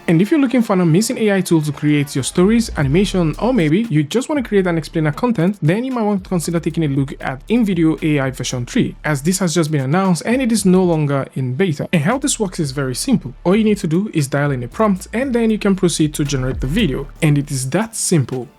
And if you're looking for an amazing AI tool to create your stories, animation, or maybe you just want to create and explainer content, then you might want to consider taking a look at Invideo AI version 3, as this has just been announced and it is no longer in beta. And how this works is very simple. All you need to do is dial in a prompt and then you can proceed to generate the video. And it is that simple.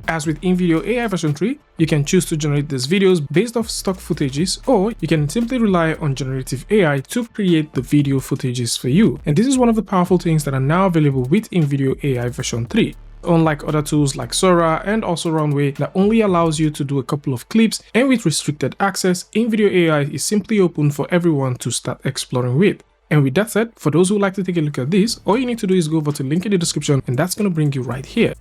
As with Invideo AI version 3, you can choose to generate these videos based off stock footages, or you can simply rely on Gerative AI to create the video footages for you. And this is one of the powerful things that are now available with Invideo AI version 3. Unlike other tools like Sora and also Runway that only allows you to do a couple of clips, and with restricted access, Invideo AI is simply open for everyone to start exploring with. And with that said, for those who would like to take a look at this, all you need to do is go over to the link in the description and that's going to bring you right here.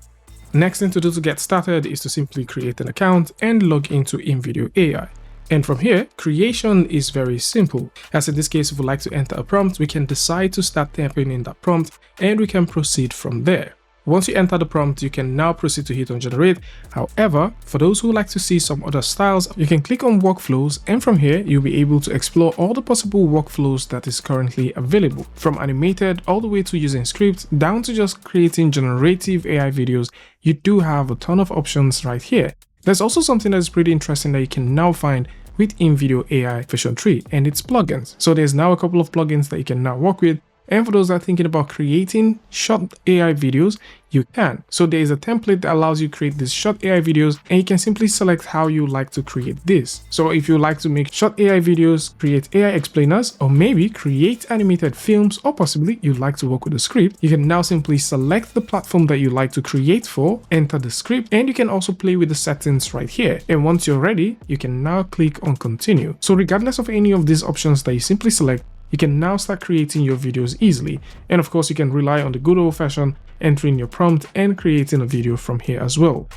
Next thing to do to get started is to simply create an account and log into Invideo AI. And from here, creation is very simple. As in this case, if we like to enter a prompt, we can decide to start typing in that prompt and we can proceed from there. Once you enter the prompt, you can now proceed to hit on generate. However, for those who like to see some other styles, you can click on workflows, and from here, you'll be able to explore all the possible workflows that is currently available, from animated all the way to using scripts down to just creating generative AI videos. You do have a ton of options right here. There's also something that's pretty interesting that you can now find with Invideo AI version 3, and it's plugins. So there's now a couple of plugins that you can now work with. And for those that are thinking about creating short AI videos, you can. So there is a template that allows you to create these short AI videos, and you can simply select how you like to create this. So if you like to make short AI videos, create AI explainers, or maybe create animated films, or possibly you'd like to work with a script, you can now simply select the platform that you like to create for, enter the script, and you can also play with the settings right here. And once you're ready, you can now click on continue. So regardless of any of these options that you simply select, you can now start creating your videos easily. And of course, you can rely on the good old fashioned entering your prompt and creating a video from here as well.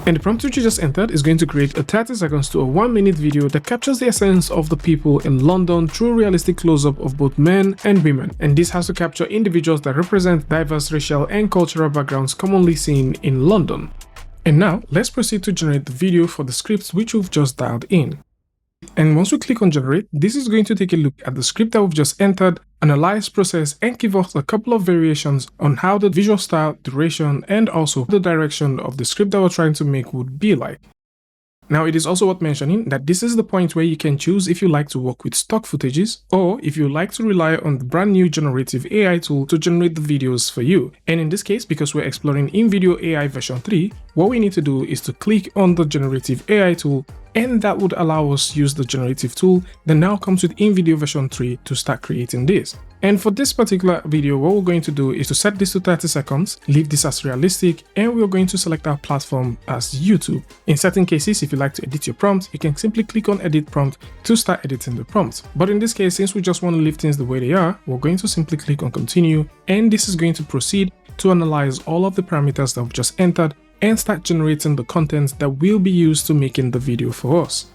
And the prompt which you just entered is going to create a 30 seconds to a 1-minute video that captures the essence of the people in London through a realistic close-up of both men and women. And this has to capture individuals that represent diverse racial and cultural backgrounds commonly seen in London. And now let's proceed to generate the video for the scripts which we've just dialed in. And once we click on generate, this is going to take a look at the script that we've just entered, analyze, process, and give us a couple of variations on how the visual style, duration, and also the direction of the script that we're trying to make would be like. Now, it is also worth mentioning that this is the point where you can choose if you like to work with stock footages or if you like to rely on the brand new Gerative AI tool to generate the videos for you. And in this case, because we're exploring Invideo AI version 3, what we need to do is to click on the Gerative AI tool, and that would allow us to use the Gerative tool that now comes with Invideo version 3 to start creating this. And for this particular video, what we're going to do is to set this to 30 seconds, leave this as realistic, and we're going to select our platform as YouTube. In certain cases, if you like to edit your prompt, you can simply click on edit prompt to start editing the prompt. But in this case, since we just want to leave things the way they are, we're going to simply click on continue, and this is going to proceed to analyze all of the parameters that we've just entered and start generating the content that will be used to making the video for us.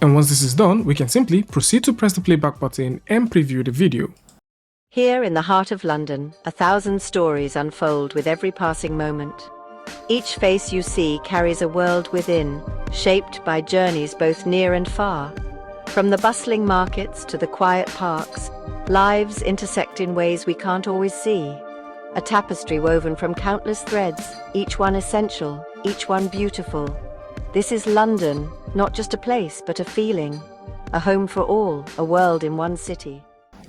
And once this is done, we can simply proceed to press the playback button and preview the video. Here in the heart of London, 1,000 stories unfold with every passing moment. Each face you see carries a world within, shaped by journeys both near and far. From the bustling markets to the quiet parks, lives intersect in ways we can't always see. A tapestry woven from countless threads, each one essential, each one beautiful. This is London, not just a place, but a feeling. A home for all, a world in one city.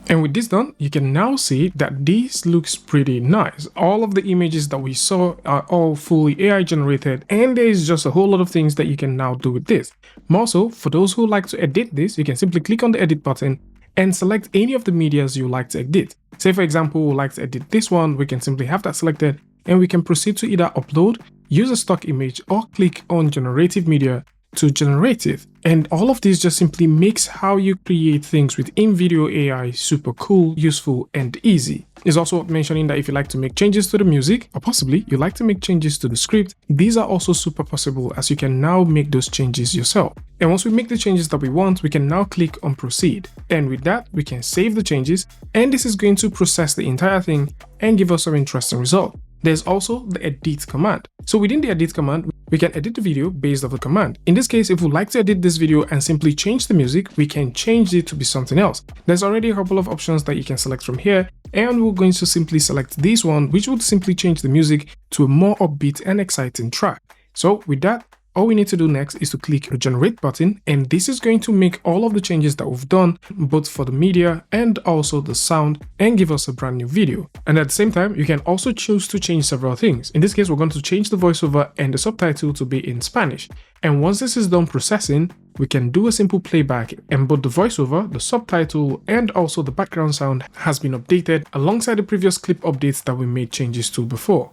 And with this done, you can now see that this looks pretty nice. All of the images that we saw are all fully AI generated, and there is just a whole lot of things that you can now do with this. More so, for those who like to edit this, you can simply click on the edit button and select any of the medias you like to edit. Say for example, we like to edit this one, we can simply have that selected and we can proceed to either upload, use a stock image, or click on generative media to generate it. And all of this just simply makes how you create things with Invideo AI super cool, useful, and easy. It's also worth mentioning that if you like to make changes to the music, or possibly you like to make changes to the script, these are also super possible as you can now make those changes yourself. And once we make the changes that we want, we can now click on proceed. And with that, we can save the changes, and this is going to process the entire thing and give us some interesting result. There's also the edit command. So within the edit command, we can edit the video based off the command. In this case, if we'd like to edit this video and simply change the music, we can change it to be something else. There's already a couple of options that you can select from here, and we're going to simply select this one, which would simply change the music to a more upbeat and exciting track. So with that, all we need to do next is to click the generate button, and this is going to make all of the changes that we've done, both for the media and also the sound, and give us a brand new video. And at the same time, you can also choose to change several things. In this case, we're going to change the voiceover and the subtitle to be in Spanish. And once this is done processing, we can do a simple playback, and both the voiceover, the subtitle, and also the background sound has been updated alongside the previous clip updates that we made changes to before.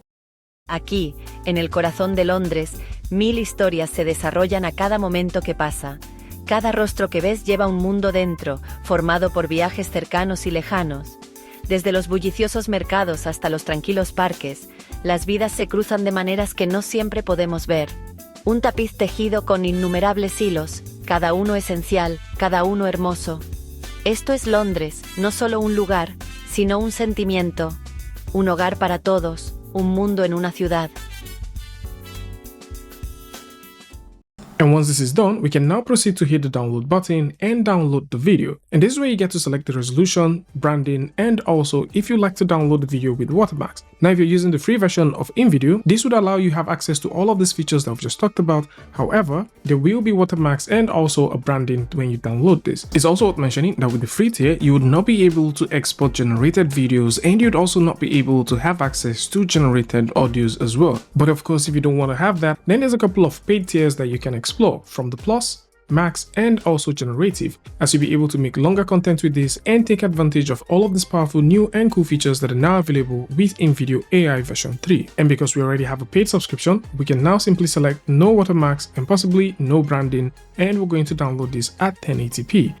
Aquí, en el corazón de Londres, 1000 historias se desarrollan a cada momento que pasa. Cada rostro que ves lleva un mundo dentro, formado por viajes cercanos y lejanos. Desde los bulliciosos mercados hasta los tranquilos parques, las vidas se cruzan de maneras que no siempre podemos ver. Un tapiz tejido con innumerables hilos, cada uno esencial, cada uno hermoso. Esto es Londres, no solo un lugar, sino un sentimiento. Un hogar para todos, un mundo en una ciudad. And once this is done, we can now proceed to hit the download button and download the video. And this is where you get to select the resolution, branding, and also if you like to download the video with watermarks. Now, if you're using the free version of Invideo, this would allow you have access to all of these features that we've just talked about. However, there will be watermarks and also a branding when you download this. It's also worth mentioning that with the free tier, you would not be able to export generated videos, and you'd also not be able to have access to generated audios as well. But of course, if you don't want to have that, then there's a couple of paid tiers that you can explore, from the Plus, Max, and also Generative, as you'll be able to make longer content with this and take advantage of all of these powerful new and cool features that are now available with Invideo AI version 3. And because we already have a paid subscription, we can now simply select no watermarks and possibly no branding, and we're going to download this at 1080p.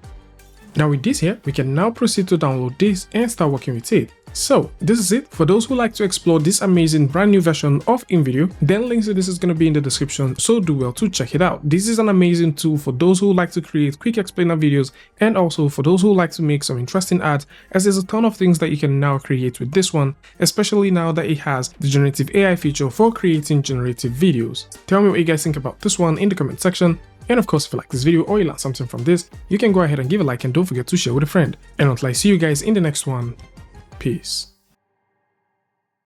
Now with this here, we can now proceed to download this and start working with it. So this is it. For those who like to explore this amazing brand new version of Invideo, then links to this is going to be in the description, so do well to check it out. This is an amazing tool for those who like to create quick explainer videos, and also for those who like to make some interesting ads, as there's a ton of things that you can now create with this one, especially now that it has the generative AI feature for creating generative videos. Tell me what you guys think about this one in the comment section. And of course, if you like this video or you learned something from this, you can go ahead and give a like, and don't forget to share with a friend. And until I see you guys in the next one, peace.